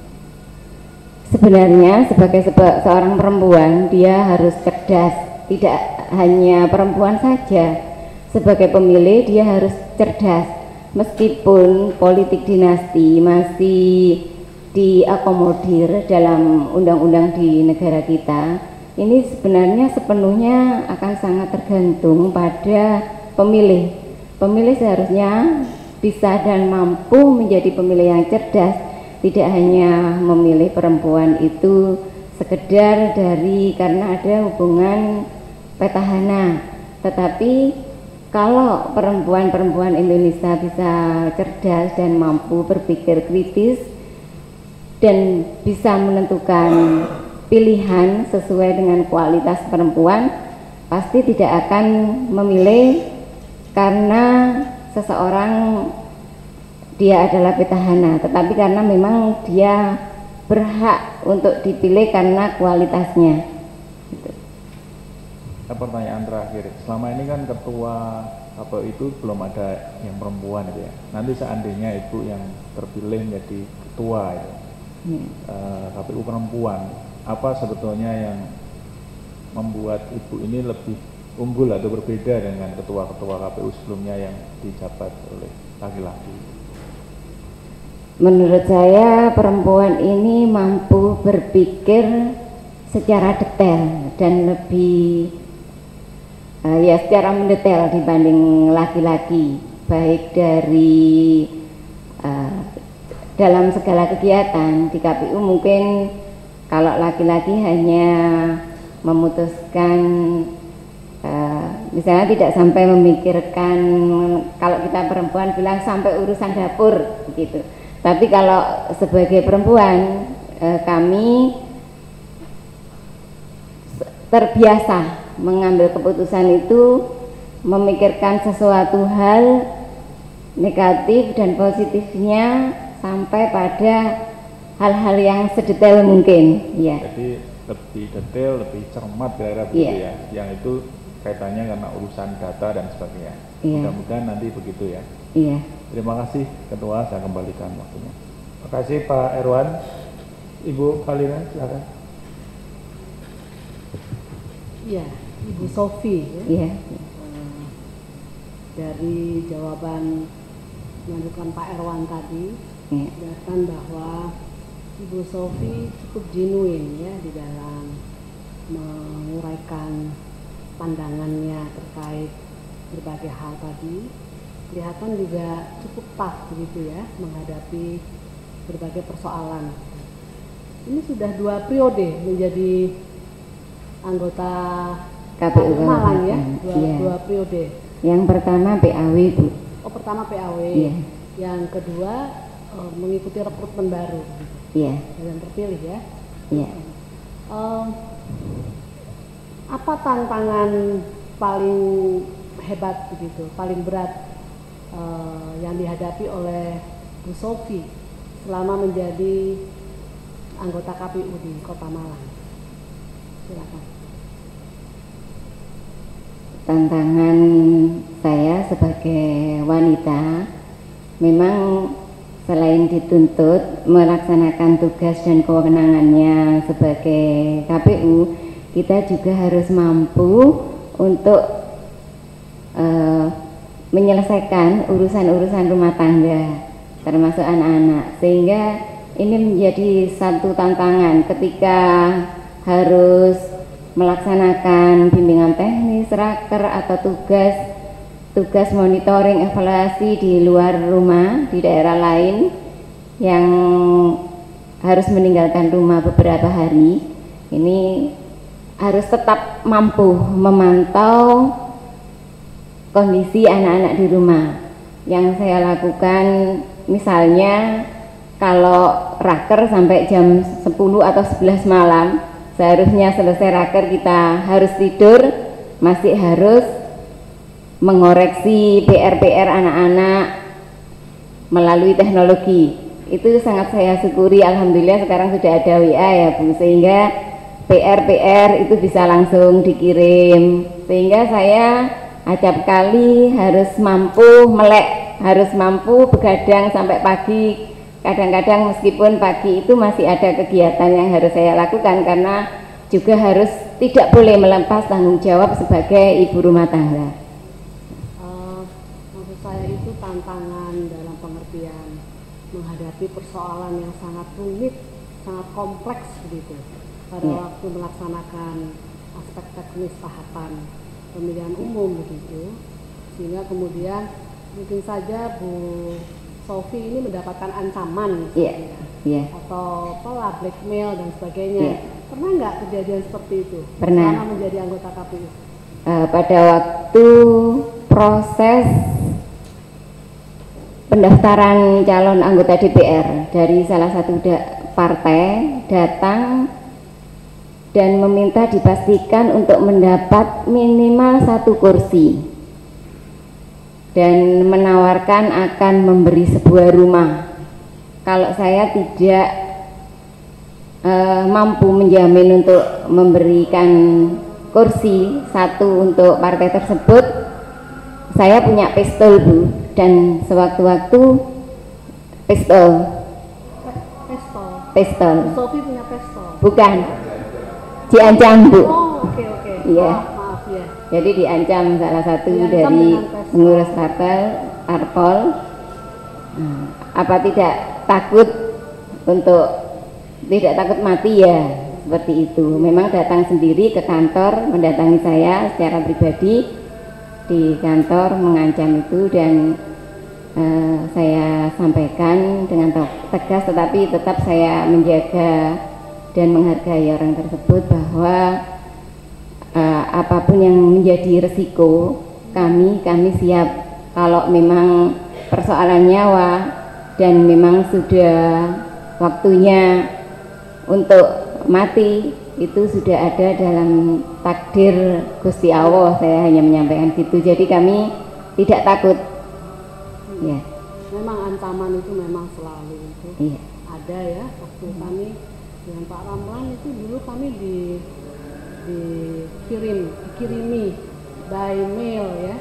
Sebenarnya sebagai seorang perempuan dia harus cerdas, tidak hanya perempuan saja. Sebagai pemilih dia harus cerdas, meskipun politik dinasti masih diakomodir dalam undang-undang di negara kita. Ini sebenarnya sepenuhnya akan sangat tergantung pada pemilih. Pemilih seharusnya bisa dan mampu menjadi pemilih yang cerdas, tidak hanya memilih perempuan itu sekedar karena ada hubungan petahana, tetapi kalau perempuan-perempuan Indonesia bisa cerdas dan mampu berpikir kritis dan bisa menentukan pilihan sesuai dengan kualitas perempuan, pasti tidak akan memilih karena seseorang dia adalah petahana, tetapi karena memang dia berhak untuk dipilih karena kualitasnya. Gitu. Pertanyaan terakhir, selama ini kan ketua KPU itu belum ada yang perempuan itu ya. Nanti seandainya Ibu yang terpilih menjadi ketua itu, KPU perempuan, apa sebetulnya yang membuat Ibu ini lebih unggul atau berbeda dengan ketua-ketua KPU sebelumnya yang dijabat oleh laki-laki? Menurut saya perempuan ini mampu berpikir secara detail dan lebih secara mendetail dibanding laki-laki. baik dari dalam segala kegiatan. Di KPU mungkin kalau laki-laki hanya memutuskan misalnya tidak sampai memikirkan, kalau kita perempuan bilang sampai urusan dapur gitu. Tapi kalau sebagai perempuan kami terbiasa mengambil keputusan itu memikirkan sesuatu hal negatif dan positifnya sampai pada hal-hal yang sedetail mungkin, ya. Jadi lebih detail, lebih cermat kira-kira begitu ya. Yang itu kaitannya karena urusan data dan sebagainya. Mudah-mudahan nanti begitu ya. Iya. Terima kasih Ketua, saya kembalikan waktunya. Terima kasih Pak Erwan. Ibu Kalina, silakan. Iya, Ibu Sofi. Iya. Dari jawaban melanjutkan Pak Erwan tadi, kelihatan bahwa Ibu Sofi cukup genuine ya di dalam menguraikan pandangannya terkait berbagai hal tadi. Kelihatan juga cukup tough begitu ya menghadapi berbagai persoalan. Ini sudah 2 periode menjadi anggota KPU Malang ya, iya. 2 periode. Yang pertama PAW, Bu. Oh, pertama PAW. Iya. Yang kedua mengikuti rekrutmen baru. Iya. Dan terpilih ya. Iya. Apa tantangan paling hebat begitu, paling berat yang dihadapi oleh Bu Sofi selama menjadi anggota KPU di Kota Malang? Silakan. Tantangan saya sebagai wanita memang selain dituntut melaksanakan tugas dan kewenangannya sebagai KPU, kita juga harus mampu untuk menyelesaikan urusan-urusan rumah tangga termasuk anak-anak, sehingga ini menjadi satu tantangan ketika harus melaksanakan bimbingan teknis, raker atau tugas monitoring evaluasi di luar rumah di daerah lain yang harus meninggalkan rumah beberapa hari. Ini harus tetap mampu memantau kondisi anak-anak di rumah. Yang saya lakukan misalnya kalau raker sampai jam 10 atau 11 malam, seharusnya selesai raker kita harus tidur, masih harus mengoreksi PR-PR anak-anak melalui teknologi. Itu sangat saya syukuri, alhamdulillah sekarang sudah ada WA ya Bu, sehingga PR itu bisa langsung dikirim, sehingga saya acap kali harus mampu melek, harus mampu begadang sampai pagi. Kadang-kadang meskipun pagi itu masih ada kegiatan yang harus saya lakukan karena juga harus tidak boleh melepas tanggung jawab sebagai ibu rumah tangga. Maksud saya itu tantangan dalam pengertian menghadapi persoalan yang sangat rumit, sangat kompleks begitu pada waktu melaksanakan aspek teknis tahapan pemilihan umum begitu, sehingga kemudian mungkin saja Bu Sofi ini mendapatkan ancaman atau blackmail dan sebagainya. Pernah nggak kejadian seperti itu? Pernah. Selama menjadi anggota KPU? Pada waktu proses pendaftaran calon anggota DPR dari salah satu partai datang dan meminta dipastikan untuk mendapat minimal 1 kursi dan menawarkan akan memberi sebuah rumah. Kalau saya tidak mampu menjamin untuk memberikan kursi 1 untuk partai tersebut, saya punya pistol Bu, dan sewaktu-waktu pistol. Sofi punya pistol? Bukan, diancam Bu. Oh, oke. Iya. Maaf ya. Jadi diancam salah satu Diancam dari pengurus parpol. Apa tidak takut mati ya, seperti itu. Memang datang sendiri ke kantor, mendatangi saya secara pribadi di kantor mengancam itu, dan saya sampaikan dengan tegas, tetapi tetap saya menjaga dan menghargai orang tersebut bahwa apapun yang menjadi resiko kami siap. Kalau memang persoalan nyawa dan memang sudah waktunya untuk mati, itu sudah ada dalam takdir Gusti Allah. Saya hanya menyampaikan gitu. Jadi kami tidak takut. Ya. Memang ancaman itu memang selalu itu ada ya. Waktu kami dengan Pak Ramlan itu dulu kami dikirimi by mail ya.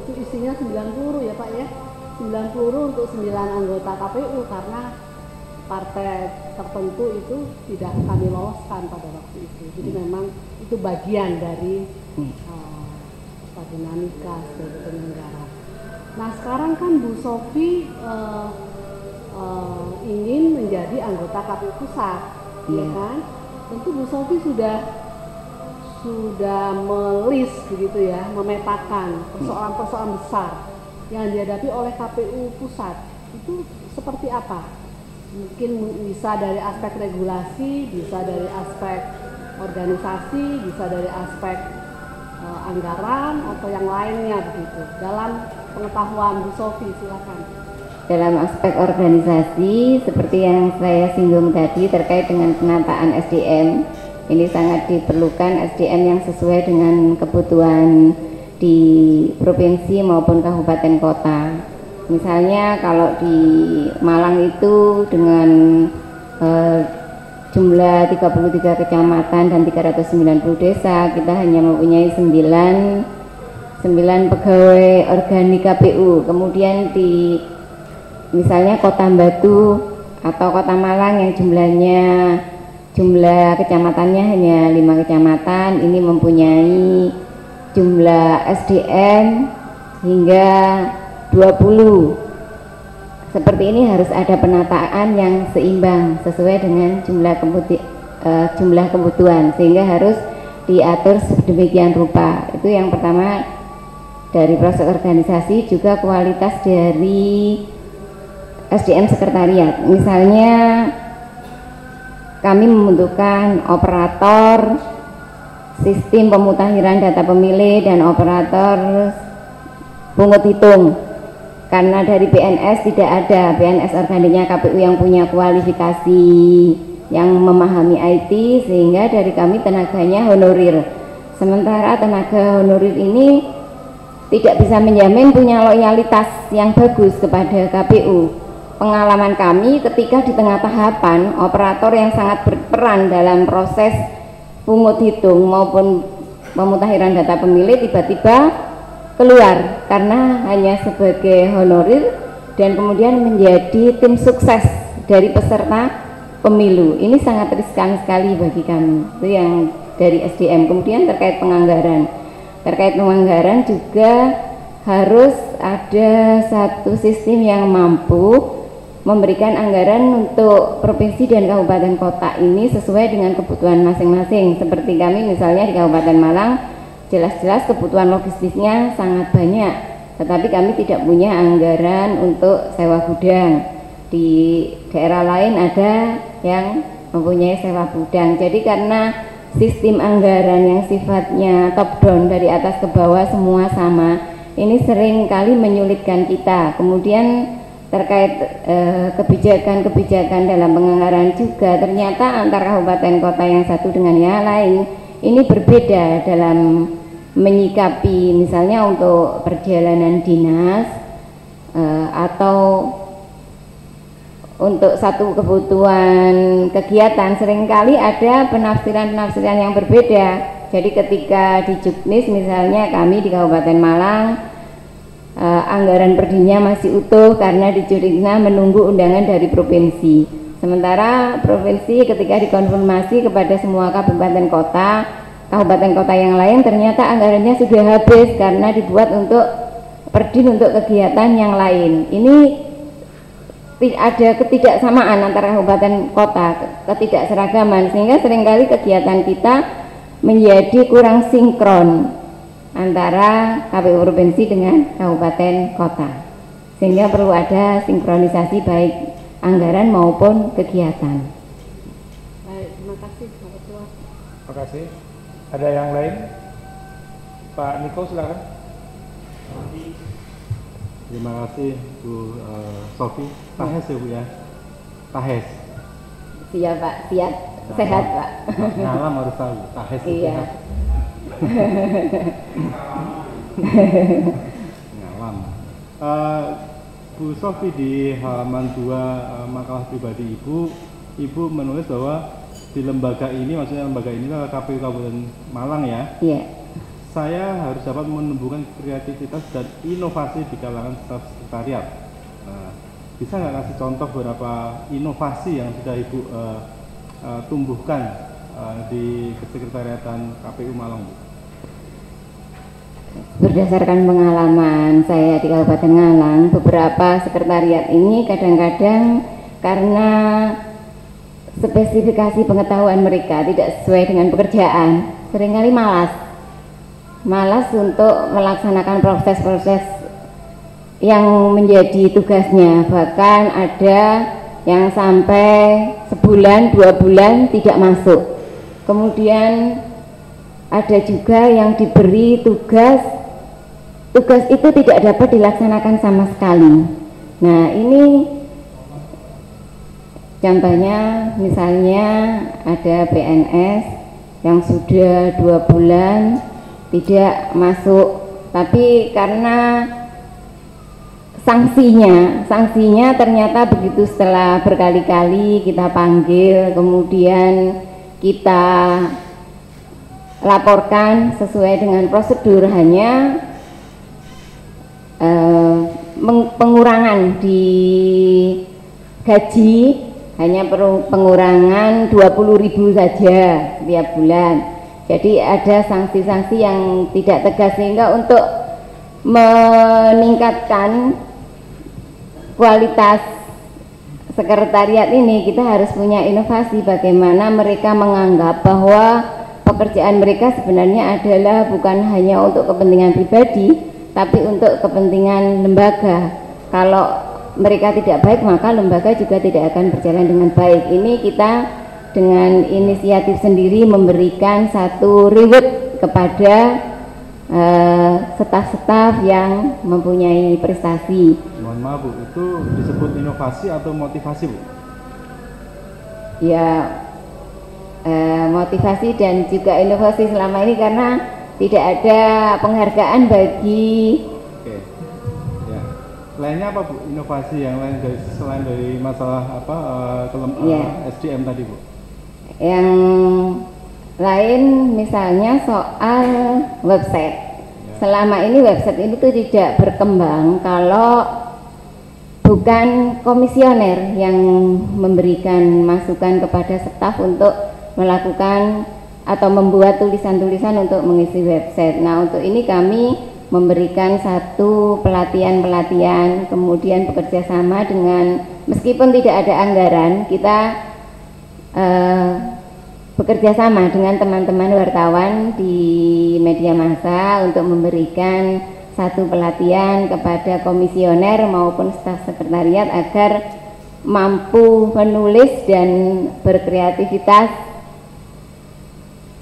Itu isinya 90 ya Pak ya. 90 untuk 9 anggota KPU karena partai tertentu itu tidak kami loloskan pada waktu itu. Jadi memang itu bagian dari dinamika sebagai penyelenggara. Nah sekarang kan Bu Sofi ingin menjadi anggota KPU Pusat, ya kan? Tentu Bu Sofi sudah melis begitu ya, memetakan persoalan-persoalan besar yang dihadapi oleh KPU Pusat. Itu seperti apa? Mungkin bisa dari aspek regulasi, bisa dari aspek organisasi, bisa dari aspek anggaran atau yang lainnya begitu. Dalam pengetahuan Bu Sofi, silakan. Dalam aspek organisasi seperti yang saya singgung tadi terkait dengan penataan SDM, ini sangat diperlukan SDM yang sesuai dengan kebutuhan di provinsi maupun kabupaten kota. Misalnya kalau di Malang itu dengan jumlah 33 kecamatan dan 390 desa, kita hanya mempunyai 9 pegawai organik KPU. Kemudian di misalnya Kota Batu atau Kota Malang yang jumlah kecamatannya hanya 5 kecamatan, ini mempunyai jumlah SDM hingga 20. Seperti ini harus ada penataan yang seimbang sesuai dengan jumlah kebutuhan, sehingga harus diatur sedemikian rupa. Itu yang pertama dari proses organisasi. Juga kualitas dari SDM sekretariat. Misalnya kami membutuhkan operator sistem pemutakhiran data pemilih dan operator pungut hitung. Karena dari PNS tidak ada, PNS organiknya KPU yang punya kualifikasi yang memahami IT, sehingga dari kami tenaganya honorir. Sementara tenaga honorir ini tidak bisa menjamin punya loyalitas yang bagus kepada KPU. Pengalaman kami ketika di tengah tahapan operator yang sangat berperan dalam proses pungut hitung maupun pemutakhiran data pemilih tiba-tiba keluar karena hanya sebagai honorir dan kemudian menjadi tim sukses dari peserta pemilu. Ini sangat riskan sekali bagi kami. Itu yang dari SDM. Kemudian terkait penganggaran juga harus ada satu sistem yang mampu memberikan anggaran untuk provinsi dan kabupaten kota ini sesuai dengan kebutuhan masing-masing. Seperti kami misalnya di Kabupaten Malang, jelas-jelas kebutuhan logistiknya sangat banyak, tetapi kami tidak punya anggaran untuk sewa gudang. Di daerah lain ada yang mempunyai sewa gudang. Jadi karena sistem anggaran yang sifatnya top down dari atas ke bawah semua sama, ini sering kali menyulitkan kita. Kemudian terkait kebijakan-kebijakan dalam penganggaran juga ternyata antara kabupaten kota yang satu dengan yang lain ini berbeda dalam menyikapi, misalnya untuk perjalanan dinas atau untuk satu kebutuhan kegiatan, seringkali ada penafsiran-penafsiran yang berbeda. Jadi ketika di Juknis misalnya kami di Kabupaten Malang anggaran perdinya masih utuh karena di Juknisnya menunggu undangan dari provinsi. Sementara provinsi ketika dikonfirmasi kepada semua kabupaten kota yang lain ternyata anggarannya sudah habis karena dibuat untuk perdin untuk kegiatan yang lain. Ini ada ketidaksamaan antara kabupaten kota, ketidakseragaman, sehingga seringkali kegiatan kita menjadi kurang sinkron antara KPU provinsi dengan kabupaten kota, sehingga perlu ada sinkronisasi baik anggaran maupun kegiatan. Baik, terima kasih Pak Ketua. Terima kasih. Ada yang lain? Pak Niko silakan. Terima kasih Bu Sofi. Tahes ya Bu ya. Tahes. Siap Pak, siap, sehat Pak. Ngalam harus tahu. Tahes itu Iya. sehat. Ngalam. Bu Sofi di halaman 2 makalah pribadi Ibu menulis bahwa di lembaga ini, maksudnya lembaga ini adalah KPU Kabupaten Malang ya. Iya. Saya harus dapat menumbuhkan kreativitas dan inovasi di kalangan staf sekretariat. Bisa nggak kasih contoh beberapa inovasi yang sudah Ibu tumbuhkan di kesekretariatan KPU Malang, Bu? Berdasarkan pengalaman saya di Kabupaten Malang, beberapa sekretariat ini kadang-kadang karena spesifikasi pengetahuan mereka tidak sesuai dengan pekerjaan, seringkali malas untuk melaksanakan proses-proses yang menjadi tugasnya. Bahkan ada yang sampai sebulan, 2 bulan tidak masuk. Kemudian ada juga yang diberi tugas itu tidak dapat dilaksanakan sama sekali. Nah, ini contohnya misalnya ada PNS yang sudah 2 bulan tidak masuk, tapi karena sanksinya ternyata begitu, setelah berkali-kali kita panggil, kemudian kita laporkan sesuai dengan prosedur, hanya pengurangan di gaji, hanya pengurangan 20.000 saja tiap bulan. Jadi ada sanksi-sanksi yang tidak tegas, sehingga untuk meningkatkan kualitas sekretariat ini kita harus punya inovasi bagaimana mereka menganggap bahwa pekerjaan mereka sebenarnya adalah bukan hanya untuk kepentingan pribadi, tapi untuk kepentingan lembaga. Kalau mereka tidak baik, maka lembaga juga tidak akan berjalan dengan baik. Ini kita dengan inisiatif sendiri memberikan satu reward kepada staf-staf yang mempunyai prestasi. Mohon maaf Bu, itu disebut inovasi atau motivasi Bu? Ya, motivasi dan juga inovasi selama ini, karena tidak ada penghargaan bagi. Oke. Ya. Lainnya apa Bu? Inovasi yang lain selain dari masalah SDM tadi Bu? Yang lain misalnya soal website. Selama ini website itu tidak berkembang kalau bukan komisioner yang memberikan masukan kepada staf untuk melakukan atau membuat tulisan-tulisan untuk mengisi website. Nah, untuk ini kami memberikan satu pelatihan-pelatihan, kemudian bekerja sama dengan, meskipun tidak ada anggaran, kita bekerja sama dengan teman-teman wartawan di media massa untuk memberikan satu pelatihan kepada komisioner maupun staf sekretariat agar mampu menulis dan berkreativitas,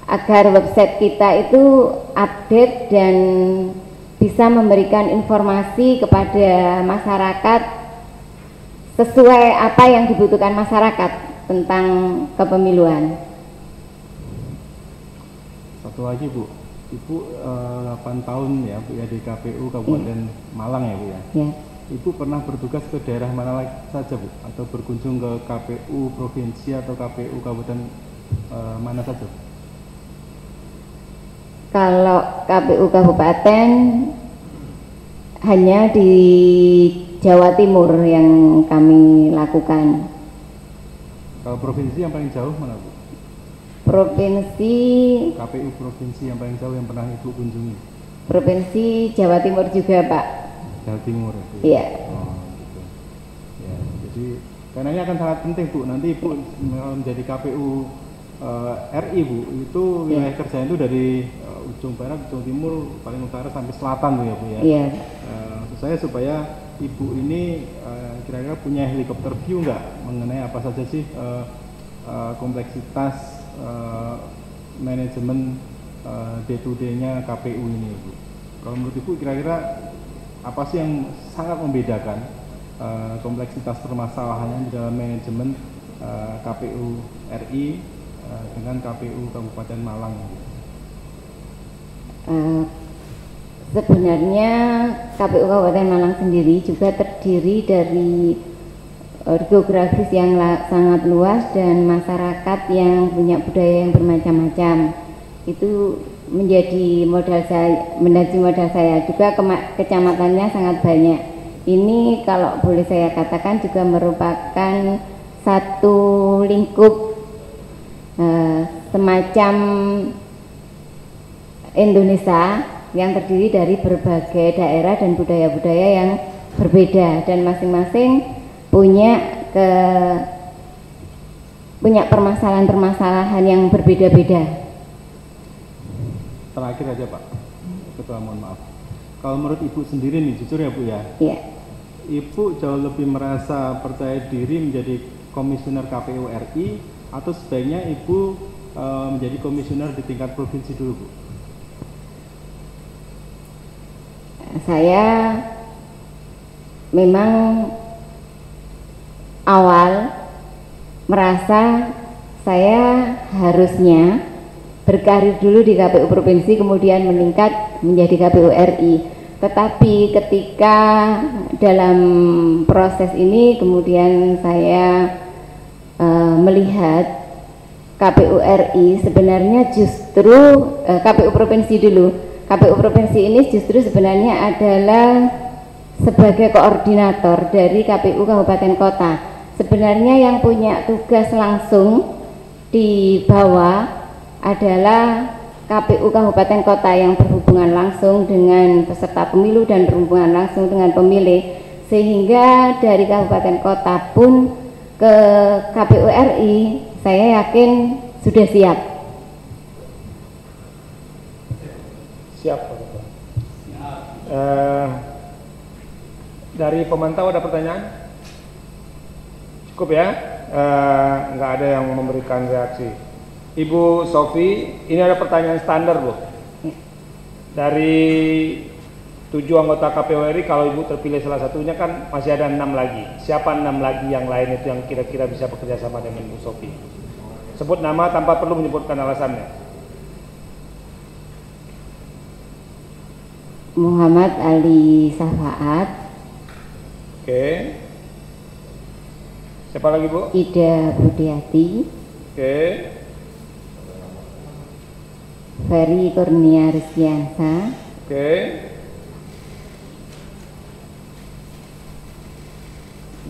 agar website kita itu update dan bisa memberikan informasi kepada masyarakat sesuai apa yang dibutuhkan masyarakat tentang kepemiluan. Satu lagi Bu, Ibu 8 tahun ya Bu ya di KPU Kabupaten Malang ya Bu ya. Ya. Ibu pernah bertugas ke daerah mana lagi saja Bu? Atau berkunjung ke KPU provinsi atau KPU Kabupaten mana saja? Kalau KPU Kabupaten hanya di Jawa Timur yang kami lakukan. Kalau provinsi yang paling jauh mana Bu? Provinsi KPU provinsi yang paling jauh yang pernah Ibu kunjungi? Provinsi Jawa Timur juga Pak. Jawa Timur ya Bu? Iya. Oh gitu. Ya, jadi karena ini akan sangat penting Bu, nanti Ibu menjadi KPU RI Bu, itu wilayah kerjanya itu dari ujung barat, ujung timur, paling utara sampai selatan Bu ya Bu ya. Iya. Maksud saya supaya Ibu ini kira-kira punya helikopter view nggak mengenai apa saja sih kompleksitas manajemen day to day-nya KPU ini, Ibu? Kalau menurut Ibu kira-kira apa sih yang sangat membedakan kompleksitas permasalahannya di dalam manajemen KPU RI dengan KPU Kabupaten Malang? Sebenarnya KPU Kabupaten Malang sendiri juga terdiri dari geografis yang sangat luas dan masyarakat yang punya budaya yang bermacam-macam. Itu menjadi modal saya juga. Kecamatannya sangat banyak. Ini kalau boleh saya katakan juga merupakan satu lingkup semacam Indonesia yang terdiri dari berbagai daerah dan budaya-budaya yang berbeda, dan masing-masing punya permasalahan-permasalahan yang berbeda-beda. Terakhir aja Pak Ketua, mohon maaf. Kalau menurut Ibu sendiri nih, jujur ya Bu ya, Iya. Ibu jauh lebih merasa percaya diri menjadi komisioner KPU RI atau sebaiknya Ibu menjadi komisioner di tingkat provinsi dulu, Bu? Saya memang awal merasa saya harusnya berkarir dulu di KPU provinsi, kemudian meningkat menjadi KPU RI. Tetapi ketika dalam proses ini kemudian saya melihat KPU RI sebenarnya justru KPU provinsi dulu. KPU provinsi ini justru sebenarnya adalah sebagai koordinator dari KPU kabupaten kota. Sebenarnya yang punya tugas langsung di bawah adalah KPU kabupaten kota yang berhubungan langsung dengan peserta pemilu dan berhubungan langsung dengan pemilih, sehingga dari kabupaten kota pun ke KPU RI saya yakin sudah siap. Siap, Pak Ketua. Dari pemantau ada pertanyaan? Cukup ya? Nggak ada yang memberikan reaksi. Ibu Sofi, ini ada pertanyaan standar Bu. Dari 7 anggota KPU RI, kalau Ibu terpilih salah satunya kan masih ada 6 lagi. Siapa 6 lagi yang lain itu yang kira-kira bisa bekerja sama dengan Ibu Sofi? Sebut nama tanpa perlu menyebutkan alasannya. Muhammad Ali Safaat. Oke. Siapa lagi Bu? Ida Budiati. Oke. Ferry Kurnia Rizkiansa. Oke.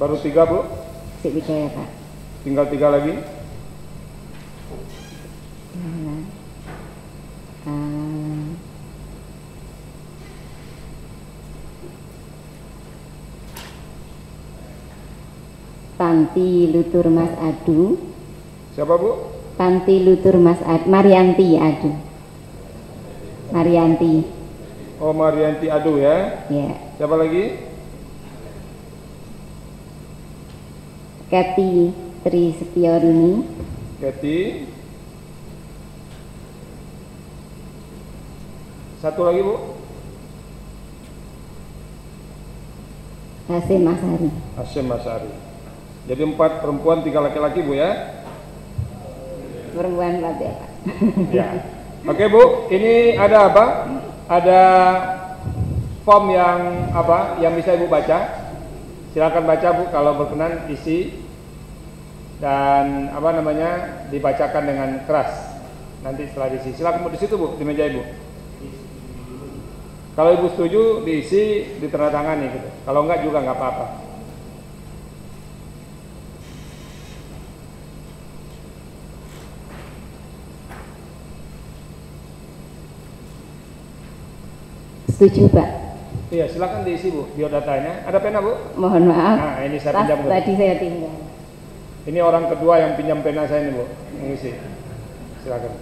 Baru 3 Bu? Sik Wijaya Pak. Tinggal 3 lagi. Tanti Lutur Mas Adu. Siapa Bu? Tanti Lutur Mas Adu. Marianti Adu. Marianti. Oh, Marianti Adu ya. Ya. Siapa lagi? Kathy Tri Setiorini. Kathy. Satu lagi Bu? Hasim Masari. Hasyim Masari. Jadi 4 perempuan, 3 laki-laki Bu ya? Perempuan Pak ya Pak. Ya. Oke Bu, ini ada apa? Ada form yang apa? Yang bisa Ibu baca. Silakan baca Bu, kalau berkenan isi dan apa namanya dibacakan dengan keras. Nanti setelah diisi, silakan Bu di situ Bu, di meja Ibu. Kalau Ibu setuju diisi, ditandatangani gitu. Kalau enggak juga enggak apa-apa. Setuju Pak. Iya, silakan diisi Bu, biodatanya. Ada pena Bu? Mohon maaf. Nah, ini saya pinjam Bu. Tadi saya tinggal. Ini orang kedua yang pinjam pena saya ini Bu, mengisi. Silakan.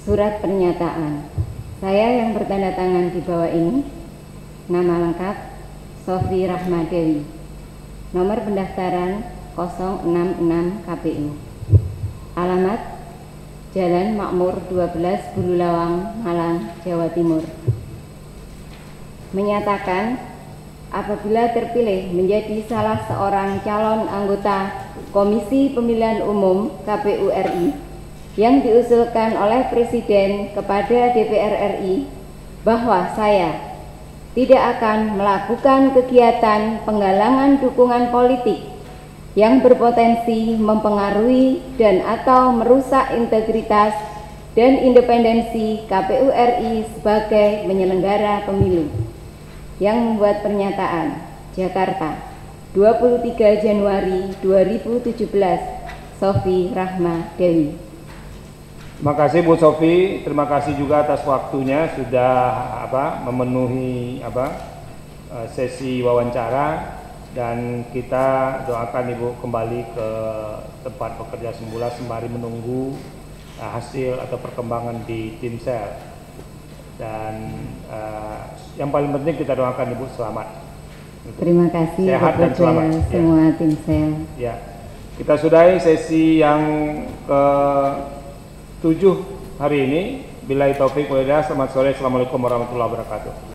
Surat pernyataan. Saya yang bertanda tangan di bawah ini, nama lengkap Sofi Rahma Dewi, nomor pendaftaran 066 KPU, alamat Jalan Makmur 12 Bululawang, Malang, Jawa Timur. Menyatakan apabila terpilih menjadi salah seorang calon anggota Komisi Pemilihan Umum KPU RI yang diusulkan oleh Presiden kepada DPR RI, bahwa saya tidak akan melakukan kegiatan penggalangan dukungan politik yang berpotensi mempengaruhi dan atau merusak integritas dan independensi KPU RI sebagai penyelenggara pemilu. Yang membuat pernyataan, Jakarta, 23 Januari 2017, Sofi Rahma Dewi. Terima kasih Bu Sofi, terima kasih juga atas waktunya sudah memenuhi sesi wawancara, dan kita doakan Ibu kembali ke tempat bekerja semula sembari menunggu hasil atau perkembangan di Timsel. Dan yang paling penting kita doakan Ibu selamat. Terima kasih sehat dan selamat semua Timsel. Ya, kita sudahi sesi yang ke-7 hari ini. Billahi taufik wal hidayah. Selamat sore. Assalamualaikum warahmatullahi wabarakatuh.